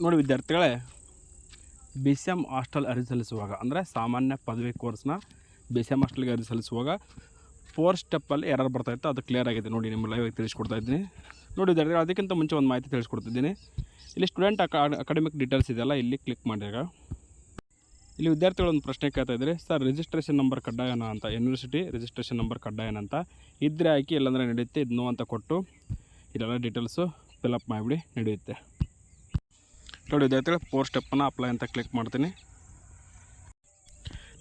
ನೋಡಿ ವಿದ್ಯಾರ್ಥಿಗಳೇ, BCM hostel ಅರ್ಜಿ ಸಲ್ಲಿಸುವಾಗ ಅಂದರೆ ಸಾಮಾನ್ಯ ಪದವಿ ಕೋರ್ಸ್ನ BCM ಹಾಸ್ಟೆಲ್ಗೆ ಅರ್ಜಿ ಸಲ್ಲಿಸುವಾಗ 4 ಸ್ಟೆಪ್ಪಲ್ಲಿ ಎರರ್ ಬರ್ತಾಯಿತ್ತು. ಅದು ಕ್ಲಿಯರ್ ಆಗಿದೆ ನೋಡಿ, ನಿಮ್ಮ ಲೈವ್ ತಿಳಿಸ್ಕೊಡ್ತಾ ಇದ್ದೀನಿ. ನೋಡಿ ವಿದ್ಯಾರ್ಥಿಗಳು, ಅದಕ್ಕಿಂತ ಮುಂಚೆ ಒಂದು ಮಾಹಿತಿ ತಿಳಿಸ್ಕೊಡ್ತಿದ್ದೀನಿ. ಇಲ್ಲಿ ಸ್ಟೂಡೆಂಟ್ ಅಕಾಡೆಮಿಕ್ ಡೀಟೇಲ್ಸ್ ಇದೆಯಲ್ಲ, ಇಲ್ಲಿ ಕ್ಲಿಕ್ ಮಾಡಿದಾಗ ಇಲ್ಲಿ ವಿದ್ಯಾರ್ಥಿಗಳು ಒಂದು ಪ್ರಶ್ನೆ ಕೇಳ್ತಾ ಇದ್ದಾರೆ. ಸರ್, ರಿಜಿಸ್ಟ್ರೇಷನ್ ನಂಬರ್ ಕಡ್ಡಾಯನ ಅಂತ, ಯೂನಿವರ್ಸಿಟಿ ರಿಜಿಸ್ಟ್ರೇಷನ್ ನಂಬರ್ ಕಡ್ಡಾಯನ ಅಂತ ಇದ್ದರೆ ಹಾಕಿ, ಇಲ್ಲಾಂದರೆ ನಡೆಯುತ್ತೆ. ಇದನ್ನು ಅಂತ ಕೊಟ್ಟು ಇದೆಲ್ಲ ಡೀಟೇಲ್ಸು ಫಿಲಪ್ ಮಾಡಿಬಿಡಿ, ನಡೆಯುತ್ತೆ. ನೋಡಿ ವಿದ್ಯಾರ್ಥಿಗಳು, 4 ಸ್ಟೆಪ್ಪನ್ನು ಅಪ್ಲೈ ಅಂತ ಕ್ಲಿಕ್ ಮಾಡ್ತೀನಿ.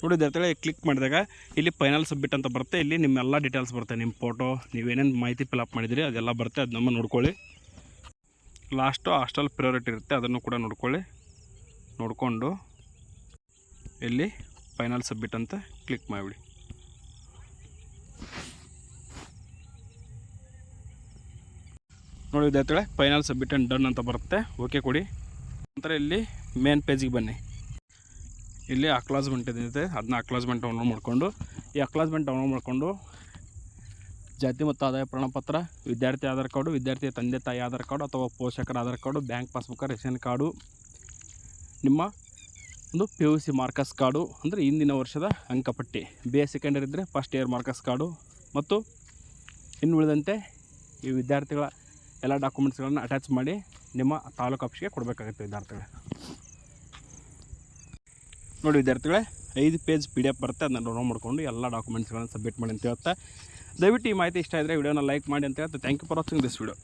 ನೋಡಿ ವಿದ್ಯಾರ್ಥಿಗಳು, ಕ್ಲಿಕ್ ಮಾಡಿದಾಗ ಇಲ್ಲಿ ಫೈನಲ್ ಸಬ್ಮಿಟ್ ಅಂತ ಬರುತ್ತೆ. ಇಲ್ಲಿ ನಿಮ್ಮೆಲ್ಲ ಡೀಟೇಲ್ಸ್ ಬರುತ್ತೆ, ನಿಮ್ಮ ಫೋಟೋ, ನೀವೇನೇನು ಮಾಹಿತಿ ಫಿಲಪ್ ಮಾಡಿದಿರಿ ಅದೆಲ್ಲ ಬರುತ್ತೆ. ಅದು ನಮ್ಮ ನೋಡ್ಕೊಳ್ಳಿ. ಲಾಸ್ಟು ಹಾಸ್ಟೆಲ್ ಪ್ರಯಾರಿಟಿ ಇರುತ್ತೆ, ಅದನ್ನು ಕೂಡ ನೋಡಿಕೊಂಡು ಇಲ್ಲಿ ಫೈನಲ್ ಸಬ್ಮಿಟ್ ಅಂತ ಕ್ಲಿಕ್ ಮಾಡಿಬಿಡಿ. ನೋಡಿ ವಿದ್ಯಾರ್ಥಿಗಳೇ, ಫೈನಲ್ ಸಬ್ಮಿಟ್ ಆ್ಯಂಡ್ ಡನ್ ಅಂತ ಬರುತ್ತೆ. ಓಕೆ ಕೊಡಿ. ನಂತರ ಇಲ್ಲಿ ಮೇನ್ ಪೇಜಿಗೆ ಬನ್ನಿ. ಇಲ್ಲಿ ಅಕ್ಲಾಸ್ಮೆಂಟ್ ಇದೆ, ಅದನ್ನ ಅಕ್ಲಾಸ್ಮೆಂಟ್ ಡೌನ್ಲೋಡ್ ಮಾಡಿಕೊಂಡು, ಈ ಅಕ್ಲಾಸ್ಮೆಂಟ್ ಡೌನ್ಲೋಡ್ ಮಾಡಿಕೊಂಡು ಜಾತಿ ಮತ್ತು ಆದಾಯ ಪ್ರಮಾಣಪತ್ರ, ವಿದ್ಯಾರ್ಥಿ ಆಧಾರ್ ಕಾರ್ಡು, ವಿದ್ಯಾರ್ಥಿಯ ತಂದೆ ತಾಯಿ ಆಧಾರ್ ಕಾರ್ಡು ಅಥವಾ ಪೋಷಕರ Aadhaar card, bank passbook, ration card, ನಿಮ್ಮ ಒಂದು PUC ಮಾರ್ಕಸ್ ಕಾರ್ಡು ಅಂದರೆ ಹಿಂದಿನ ವರ್ಷದ ಅಂಕಪಟ್ಟಿ, BA ಸೆಕೆಂಡರಿ ಇದ್ದರೆ ಫಸ್ಟ್ ಇಯರ್ ಮಾರ್ಕಸ್ ಕಾರ್ಡು, ಮತ್ತು ಇನ್ನು ಉಳಿದಂತೆ ಈ ವಿದ್ಯಾರ್ಥಿಗಳ ಎಲ್ಲ ಡಾಕ್ಯುಮೆಂಟ್ಸ್ಗಳನ್ನು ಅಟ್ಯಾಚ್ ಮಾಡಿ ನಿಮ್ಮ ತಾಲೂಕು ಆಫೀಸ್ಗೆ ಕೊಡಬೇಕಾಗುತ್ತೆ ವಿದ್ಯಾರ್ಥಿಗಳೇ. ನೋಡಿ ವಿದ್ಯಾರ್ಥಿಗಳೇ, 5 ಪೇಜ್ PDF ಬರುತ್ತೆ, ಅದನ್ನ ಡೌನ್ಲೋಡ್ ಮಾಡಿಕೊಂಡು ಎಲ್ಲ ಡಾಕ್ಯುಮೆಂಟ್ಸ್ಗಳನ್ನು ಸಬ್ಮಿಟ್ ಮಾಡಿ ಅಂತ ಹೇಳ್ತಾ, ದಯವಿಟ್ಟು ಈ ಮಾಹಿತಿ ಇಷ್ಟ ಇದ್ದರೆ ವಿಡಿಯೋನ ಲೈಕ್ ಮಾಡಿ ಅಂತ ಹೇಳ್ತಾ, thank you for watching this video.